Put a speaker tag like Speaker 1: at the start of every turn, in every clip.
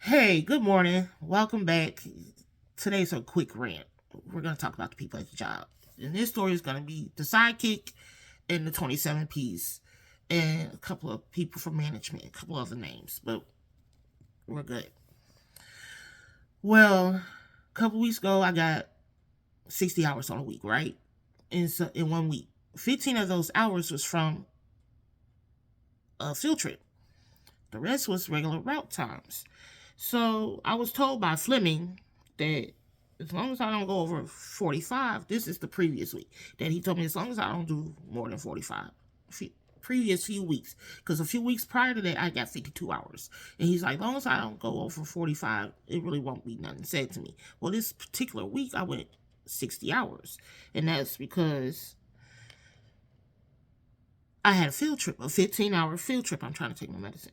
Speaker 1: Hey, good morning. Welcome back. Today's a quick rant. We're going to talk about the people at the job. And this story is going to be the sidekick and the 27 piece and a couple of people from management, a couple other names, but we're good. Well, a couple weeks ago, I got 60 hours on a week, right? In 1 week. 15 of those hours was from a field trip. The rest was regular route times. So I was told by Fleming that as long as I don't go over 45, this is the previous week, that he told me as long as I don't do more than 45, previous few weeks, because a few weeks prior to that, I got 52 hours. And he's like, as long as I don't go over 45, it really won't be nothing said to me. Well, this particular week, I went 60 hours. And that's because I had a field trip, a 15-hour field trip. I'm trying to take my medicine.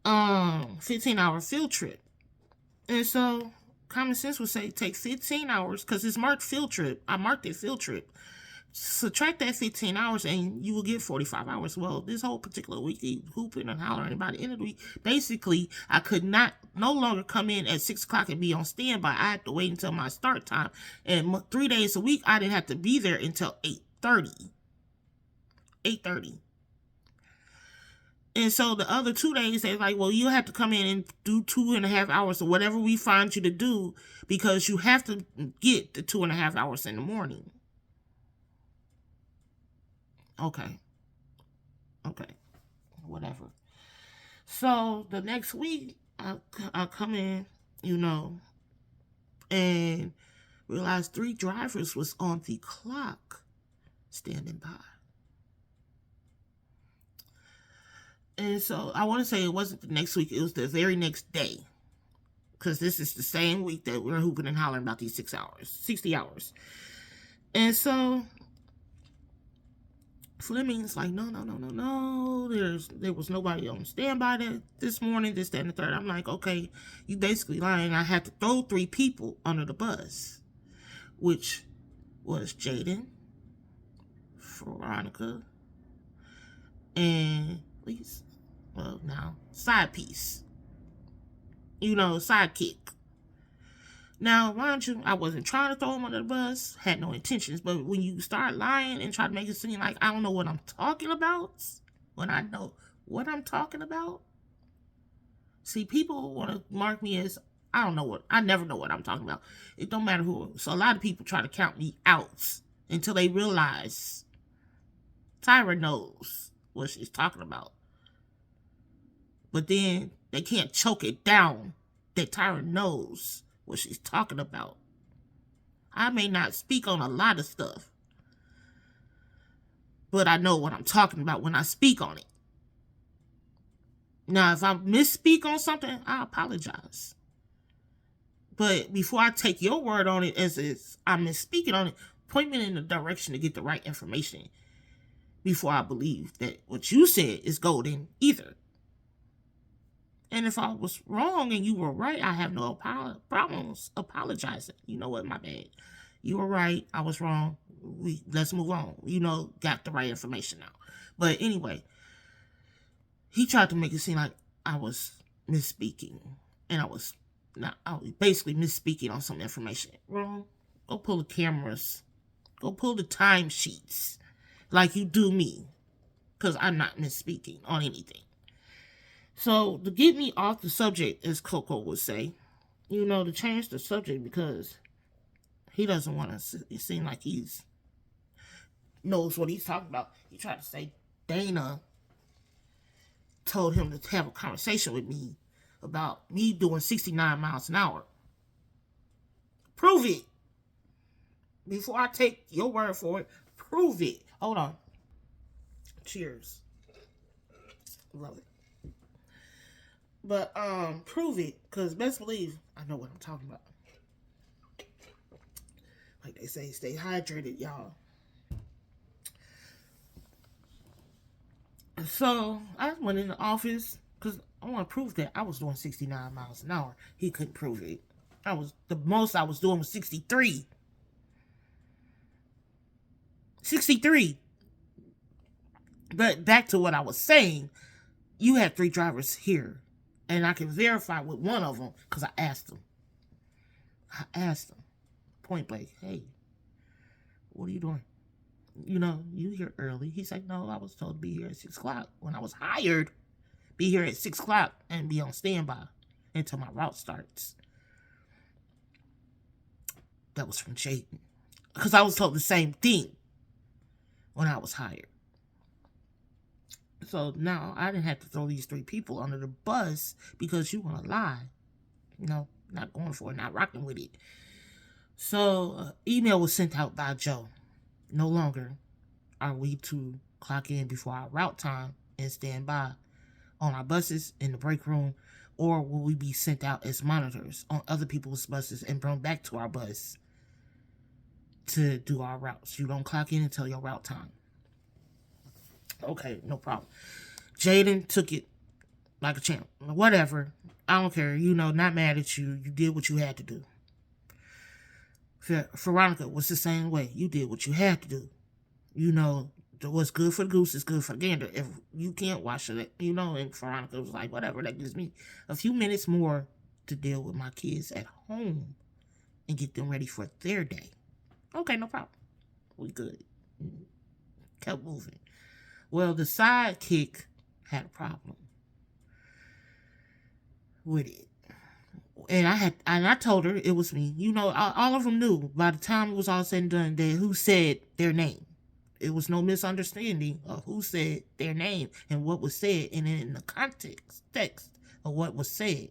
Speaker 1: 15-hour field trip. And so common sense would say take 15 hours because it's marked field trip. I marked it field trip. Subtract that 15 hours and you will get 45 hours. Well, this whole particular week, hooping and hollering by the end of the week, basically, I could no longer come in at 6 o'clock and be on standby. I had to wait until my start time. And 3 days a week, I didn't have to be there until 8:30. 8:30. And so the other 2 days, they're like, well, you have to come in and do 2.5 hours or whatever we find you to do because you have to get the 2.5 hours in the morning. Okay. Whatever. So the next week, I come in, and realized 3 drivers was on the clock standing by. And so I want to say it wasn't the next week, it was the very next day. Because this is the same week that we're hooping and hollering about these 60 hours. And so Fleming's like, no. There was nobody on standby this morning, this, that, and the third. I'm like, okay, you basically lying. I had to throw 3 people under the bus, which was Jaden, Veronica, and Lisa. Well, now, side piece. Sidekick. Now, mind you, I wasn't trying to throw him under the bus, had no intentions, but when you start lying and try to make it seem like I don't know what I'm talking about, when I know what I'm talking about, see, people want to mark me as, I never know what I'm talking about. It don't matter who. So a lot of people try to count me out until they realize Tyra knows what she's talking about. But then they can't choke it down that Tyra knows what she's talking about. I may not speak on a lot of stuff, but I know what I'm talking about when I speak on it. Now, if I misspeak on something, I apologize. But before I take your word on it as I'm misspeaking on it, point me in the direction to get the right information before I believe that what you said is golden either. And if I was wrong and you were right, I have no problems apologizing. You know what? My bad. You were right. I was wrong. Let's move on. Got the right information now. But anyway, he tried to make it seem like I was misspeaking. And I was basically misspeaking on some information. Wrong. Go pull the cameras. Go pull the timesheets like you do me. Because I'm not misspeaking on anything. So, to get me off the subject, as Coco would say, to change the subject because he doesn't want to seem like he's knows what he's talking about. He tried to say Dana told him to have a conversation with me about me doing 69 miles an hour. Prove it. Before I take your word for it, prove it. Hold on. Cheers. Love it. But prove it, because best believe I know what I'm talking about. Like they say, stay hydrated, y'all. So I went in the office because I want to prove that I was doing 69 miles an hour. He couldn't prove it. The most I was doing was 63. 63. But back to what I was saying, you had 3 drivers here And I can verify with one of them because I asked them. Point blank, hey, what are you doing? You here early. He's like, no, I was told to be here at 6 o'clock. When I was hired, be here at 6 o'clock and be on standby until my route starts. That was from Jaden. Because I was told the same thing when I was hired. So now I didn't have to throw these 3 people under the bus because you want to lie. Not going for it, not rocking with it. So email was sent out by Joe. No longer are we to clock in before our route time and stand by on our buses in the break room, or will we be sent out as monitors on other people's buses and brought back to our bus to do our routes? You don't clock in until your route time. Okay, no problem. Jaden took it like a champ. Whatever. I don't care. Not mad at you. You did what you had to do. Veronica was the same way. You did what you had to do. What's good for the goose is good for the gander. If you can't watch it, and Veronica was like, whatever, that gives me a few minutes more to deal with my kids at home and get them ready for their day. Okay, no problem. We good. Kept moving. Well, the sidekick had a problem with it. And I told her it was me. All of them knew by the time it was all said and done that who said their name. It was no misunderstanding of who said their name and what was said, and in the text of what was said.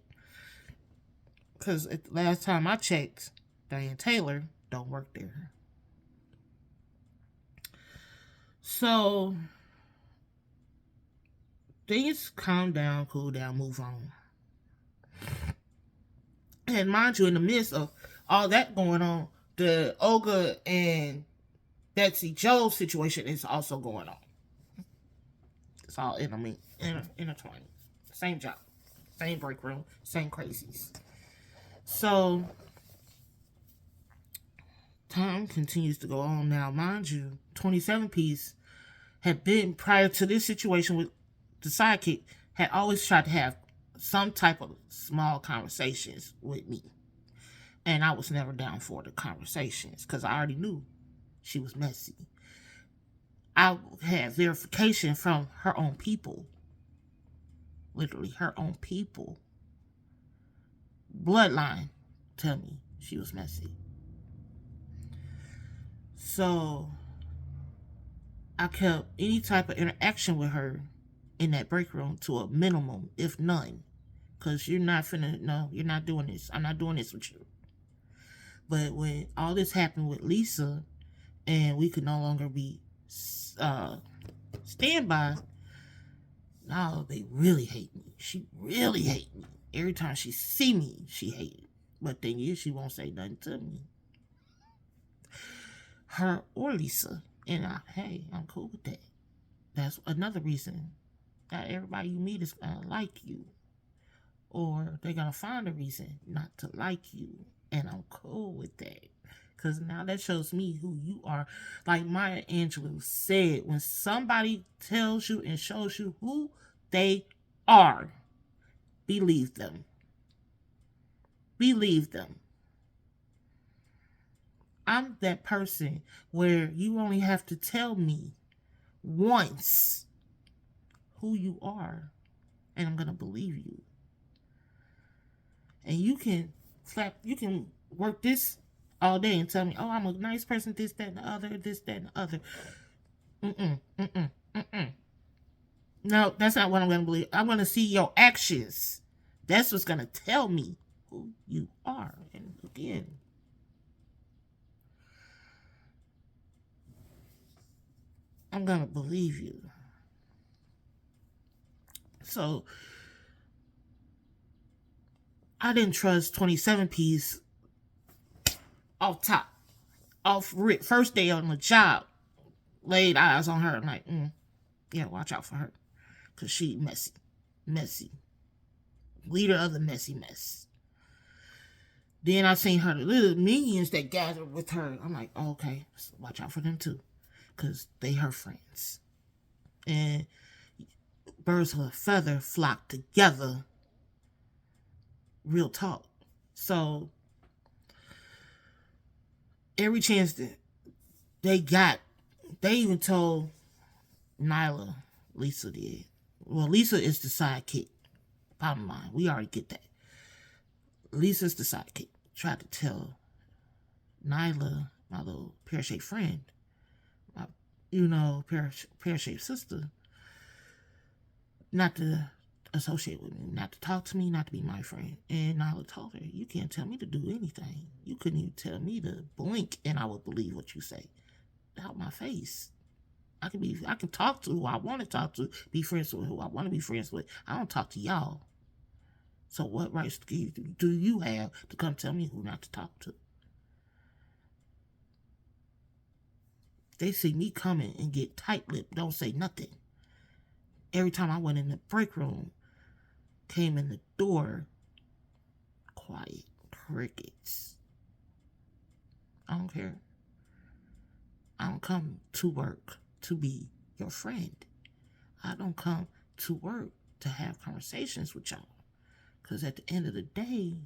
Speaker 1: Because last time I checked, Diane Taylor don't work there. So things calm down, cool down, move on. And mind you, in the midst of all that going on, the Olga and Betsy Joe situation is also going on. It's all intertwined. Same job, same break room, same crazies. So time continues to go on. Now, mind you, 27 piece had been, prior to this situation with the sidekick, had always tried to have some type of small conversations with me. And I was never down for the conversations because I already knew she was messy. I had verification from her own people. Literally, her own people. Bloodline tell me she was messy. So I kept any type of interaction with her in that break room to a minimum, if none. Because you're not doing this. I'm not doing this with you. But when all this happened with Lisa and we could no longer be standby, now they really hate me. She really hate me. Every time she see me, she hate it. But thing is, she won't say nothing to me. Her or Lisa. And I'm cool with that. That's another reason. Not everybody you meet is going to like you. Or they're going to find a reason not to like you. And I'm cool with that. Because now that shows me who you are. Like Maya Angelou said, when somebody tells you and shows you who they are, believe them. Believe them. I'm that person where you only have to tell me once who you are, and I'm going to believe you. And you can work this all day and tell me, oh, I'm a nice person, this, that, and the other, this, that, and the other. No, that's not what I'm going to believe. I'm going to see your actions. That's what's going to tell me who you are. And again, I'm going to believe you. So, I didn't trust 27 piece off top. Off rip. First day on the job. Laid eyes on her. I'm like, yeah, watch out for her. Because she messy. Messy. Leader of the messy mess. Then I seen her little minions that gathered with her. I'm like, oh, okay, so watch out for them too. Because they her friends. And birds of a feather flock together Real talk. So every chance that they got, they even told Nyla, Lisa did. Well, Lisa is the sidekick. Bottom line, we already get that. Lisa's the sidekick. Tried to tell Nyla, my little pear-shaped friend, my, pear-shaped sister, not to associate with me, not to talk to me, not to be my friend. And Nyla told her, you can't tell me to do anything. You couldn't even tell me to blink and I would believe what you say. Out my face. I can talk to who I want to talk to, be friends with who I want to be friends with. I don't talk to y'all. So what rights do you have to come tell me who not to talk to? They see me coming and get tight-lipped, don't say nothing. Every time I went in the break room, came in the door, quiet, crickets. I don't care. I don't come to work to be your friend. I don't come to work to have conversations with y'all. Because at the end of the day,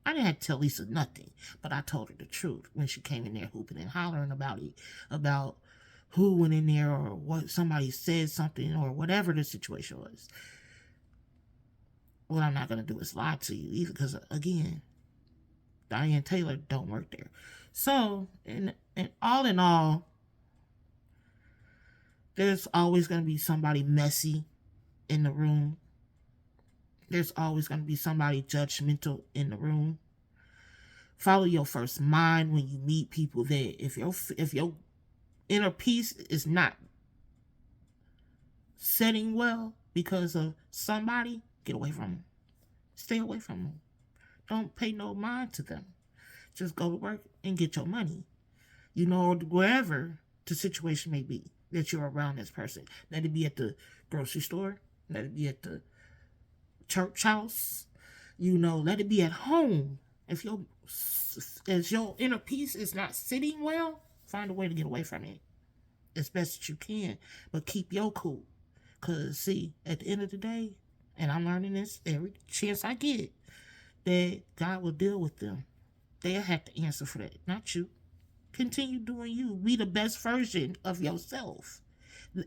Speaker 1: I didn't have to tell Lisa nothing, but I told her the truth when she came in there hooping and hollering about it, about who went in there or what somebody said something or whatever the situation was. What I'm not going to do is lie to you either, because again, Diane Taylor don't work there. So, and all in all, there's always going to be somebody messy in the room. There's always going to be somebody judgmental in the room. Follow your first mind when you meet people that if your inner peace is not setting well because of somebody, get away from them. Stay away from them. Don't pay no mind to them. Just go to work and get your money. Wherever the situation may be that you're around this person. Let it be at the grocery store. Let it be at the church house. Let it be at home. If your inner peace is not sitting well, find a way to get away from it as best as you can. But keep your cool. Because, see, at the end of the day, and I'm learning this every chance I get, that God will deal with them. They'll have to answer for that, not you. Continue doing you. Be the best version of yourself.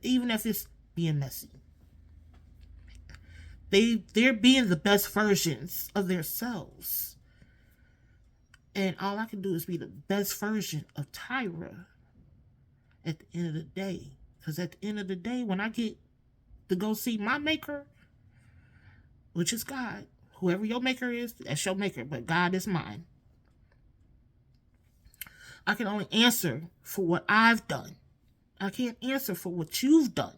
Speaker 1: Even if it's being messy. They're being the best versions of themselves. And all I can do is be the best version of Tyra at the end of the day. Because at the end of the day, when I get to go see my maker, which is God, whoever your maker is, that's your maker, but God is mine. I can only answer for what I've done. I can't answer for what you've done.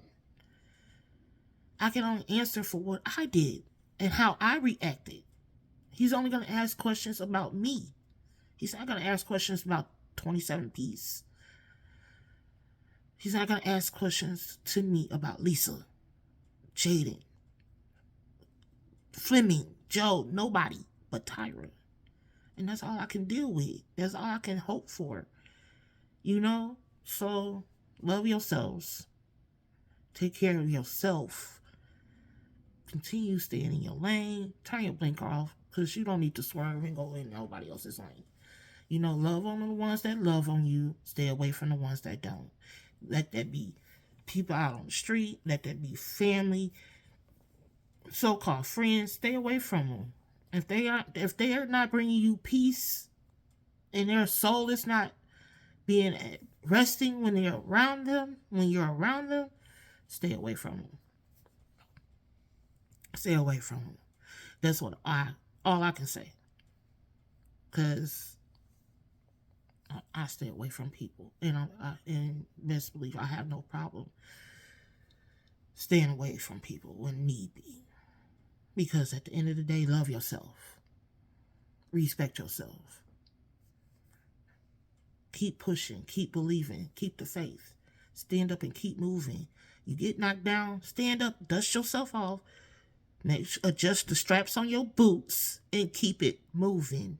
Speaker 1: I can only answer for what I did and how I reacted. He's only going to ask questions about me. He's not going to ask questions about 27 Piece. He's not going to ask questions to me about Lisa, Jaden, Fleming, Joe, nobody but Tyra. And that's all I can deal with. That's all I can hope for. So love yourselves. Take care of yourself. Continue staying in your lane. Turn your blinker off, because you don't need to swerve and go in nobody else's lane. Love on the ones that love on you. Stay away from the ones that don't. Let that be people out on the street. Let that be family, so-called friends. Stay away from them. If they are not bringing you peace, and their soul is not being resting when you're around them, stay away from them. Stay away from them. That's all I can say. Because I stay away from people, and I in best belief I have no problem staying away from people when need be. Because at the end of the day, love yourself. Respect yourself. Keep pushing. Keep believing. Keep the faith. Stand up and keep moving. You get knocked down, stand up, dust yourself off. Adjust the straps on your boots and keep it moving.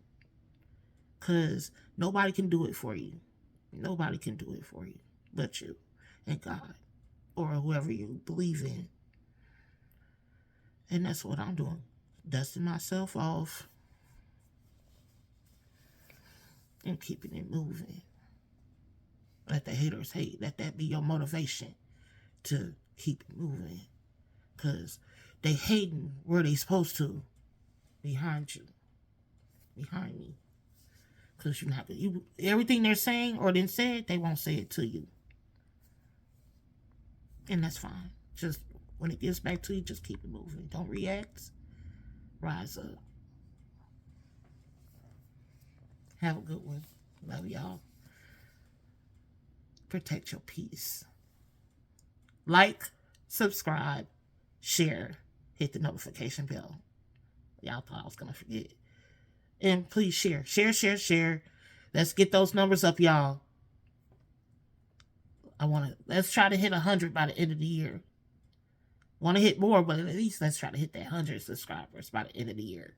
Speaker 1: Because nobody can do it for you. Nobody can do it for you but you and God or whoever you believe in. And that's what I'm doing. Dusting myself off, and keeping it moving. Let the haters hate. Let that be your motivation to keep it moving. Because they hating where they supposed to. Behind you. Behind me. Because you have to, everything they're saying or then said, they won't say it to you. And that's fine. Just when it gets back to you, just keep it moving. Don't react. Rise up. Have a good one. Love y'all. Protect your peace. Like, subscribe, share, hit the notification bell. Y'all thought I was going to forget. And please share. Share. Let's get those numbers up, y'all. Let's try to hit 100 by the end of the year. Want to hit more, but at least let's try to hit that 100 subscribers by the end of the year.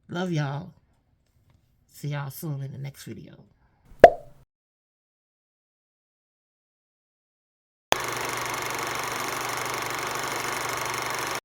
Speaker 1: Love y'all. See y'all soon in the next video.